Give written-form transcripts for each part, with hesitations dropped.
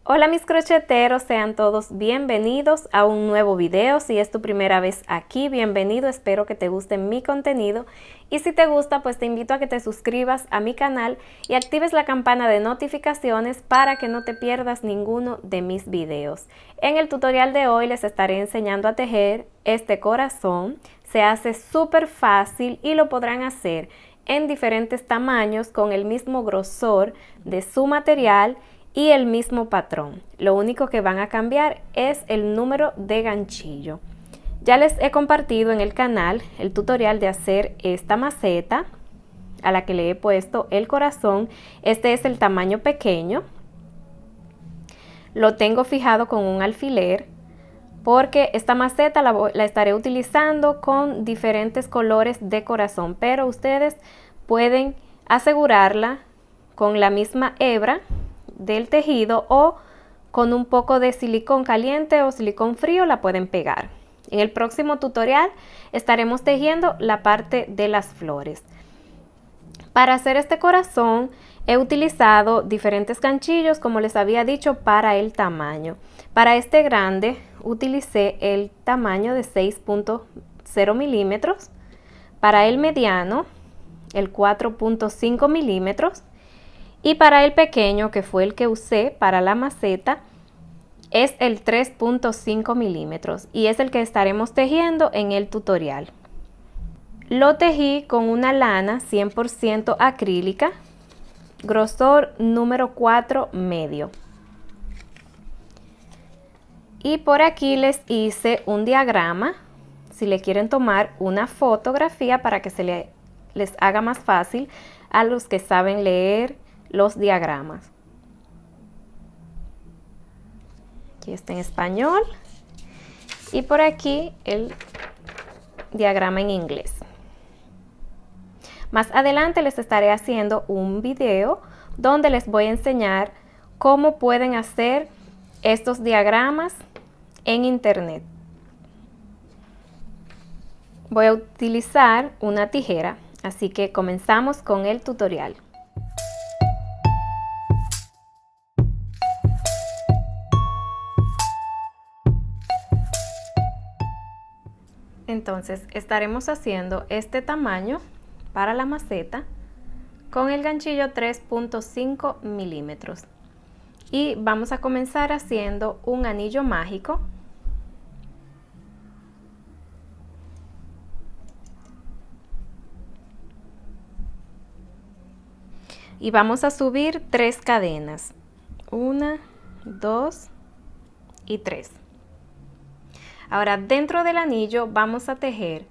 Hola mis crocheteros, sean todos bienvenidos a un nuevo video. Si es tu primera vez aquí, bienvenido, espero que te guste mi contenido y si te gusta pues te invito a que te suscribas a mi canal y actives la campana de notificaciones para que no te pierdas ninguno de mis videos. En el tutorial de hoy les estaré enseñando a tejer este corazón. Se hace súper fácil y lo podrán hacer en diferentes tamaños con el mismo grosor de su material y el mismo patrón. Lo único que van a cambiar es el número de ganchillo. Ya les he compartido en el canal el tutorial de hacer esta maceta a la que le he puesto el corazón. Este es el tamaño pequeño. Lo tengo fijado con un alfiler porque esta maceta la estaré utilizando con diferentes colores de corazón, pero ustedes pueden asegurarla con la misma hebra del tejido o con un poco de silicón caliente o silicón frío la pueden pegar. En el próximo tutorial estaremos tejiendo la parte de las flores. Para hacer este corazón he utilizado diferentes ganchillos, como les había dicho, para el tamaño. Para este grande utilicé el tamaño de 6.0 milímetros. Para el mediano el 4.5 milímetros. Y para el pequeño, que fue el que usé para la maceta, es el 3.5 milímetros y es el que estaremos tejiendo en el tutorial. Lo tejí con una lana 100% acrílica, grosor número 4 medio. Y por aquí les hice un diagrama, si le quieren tomar una fotografía para que les haga más fácil a los que saben leer los diagramas. Aquí está en español y por aquí el diagrama en inglés. Más adelante les estaré haciendo un video donde les voy a enseñar cómo pueden hacer estos diagramas en internet. Voy a utilizar una tijera, así que comenzamos con el tutorial. Entonces estaremos haciendo este tamaño para la maceta con el ganchillo 3.5 milímetros y vamos a comenzar haciendo un anillo mágico. Y vamos a subir 3 cadenas, 1, 2 y 3. Ahora dentro del anillo vamos a tejer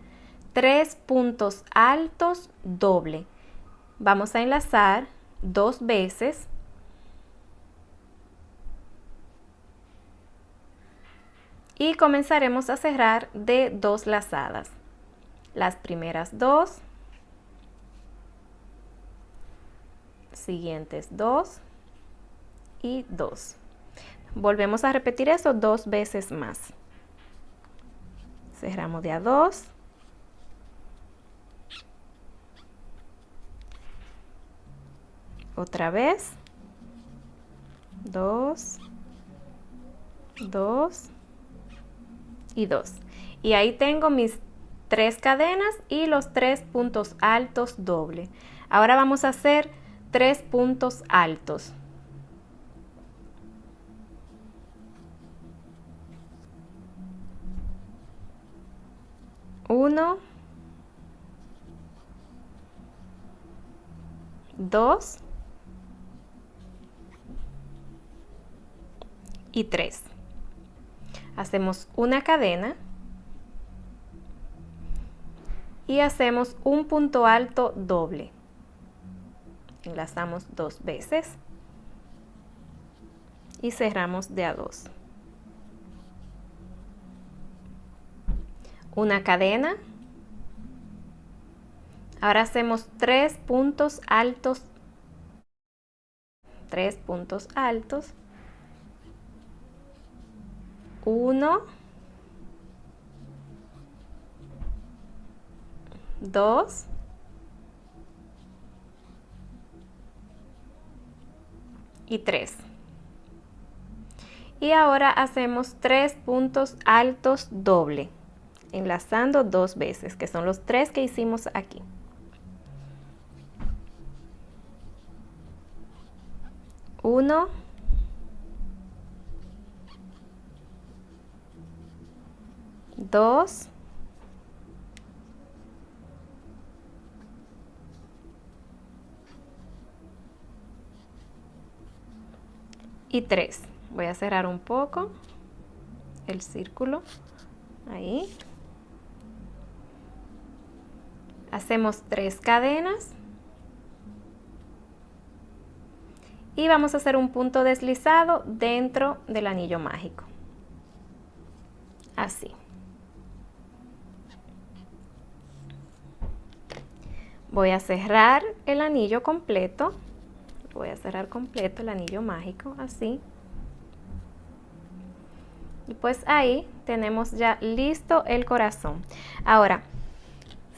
3 puntos altos doble. Vamos a enlazar 2 veces y comenzaremos a cerrar de 2 lazadas. Las primeras 2, siguientes 2 y 2. Volvemos a repetir eso 2 veces más. Cerramos de a 2. Otra vez. 2, 2 y 2. Y ahí tengo mis 3 cadenas y los 3 puntos altos doble. Ahora vamos a hacer 3 puntos altos. Uno, 2 y 3. Hacemos una cadena y hacemos un punto alto doble. Enlazamos 2 veces y cerramos de a 2. Una cadena. Ahora hacemos 3 puntos altos. 3 puntos altos. 1, 2 y 3. Y ahora hacemos 3 puntos altos doble, enlazando 2 veces, que son los 3 que hicimos aquí. Uno, dos, y 3. Voy a cerrar un poco el círculo, ahí. Hacemos 3 cadenas. Y vamos a hacer un punto deslizado dentro del anillo mágico. Así. Voy a cerrar el anillo completo. Voy a cerrar completo el anillo mágico, así. Y pues ahí tenemos ya listo el corazón. Ahora,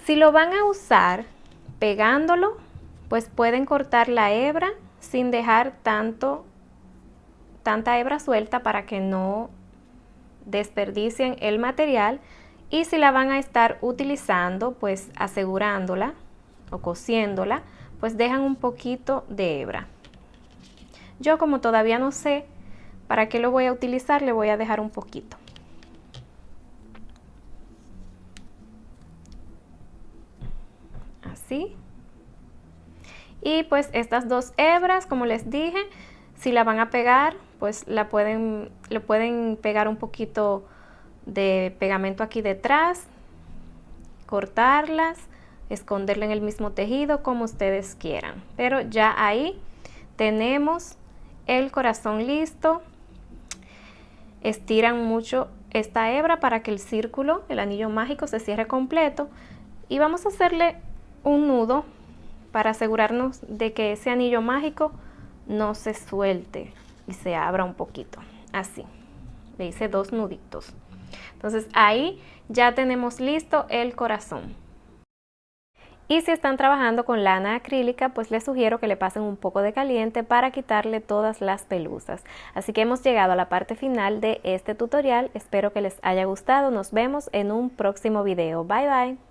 si lo van a usar pegándolo, pues pueden cortar la hebra sin dejar tanta hebra suelta para que no desperdicien el material. Y si la van a estar utilizando, pues asegurándola o cosiéndola, pues dejan un poquito de hebra. Yo, como todavía no sé para qué lo voy a utilizar, le voy a dejar un poquito. Así. Y pues estas 2 hebras, como les dije, si la van a pegar, pues le pueden pegar un poquito de pegamento aquí detrás, cortarlas, esconderla en el mismo tejido, como ustedes quieran. Pero ya ahí tenemos el corazón listo. Estiran mucho esta hebra para que el círculo, el anillo mágico, se cierre completo. Y vamos a hacerle un nudo para asegurarnos de que ese anillo mágico no se suelte y se abra un poquito. Así. Le hice 2 nuditos. Entonces ahí ya tenemos listo el corazón. Y si están trabajando con lana acrílica, pues les sugiero que le pasen un poco de caliente para quitarle todas las pelusas. Así que hemos llegado a la parte final de este tutorial. Espero que les haya gustado. Nos vemos en un próximo video. Bye bye.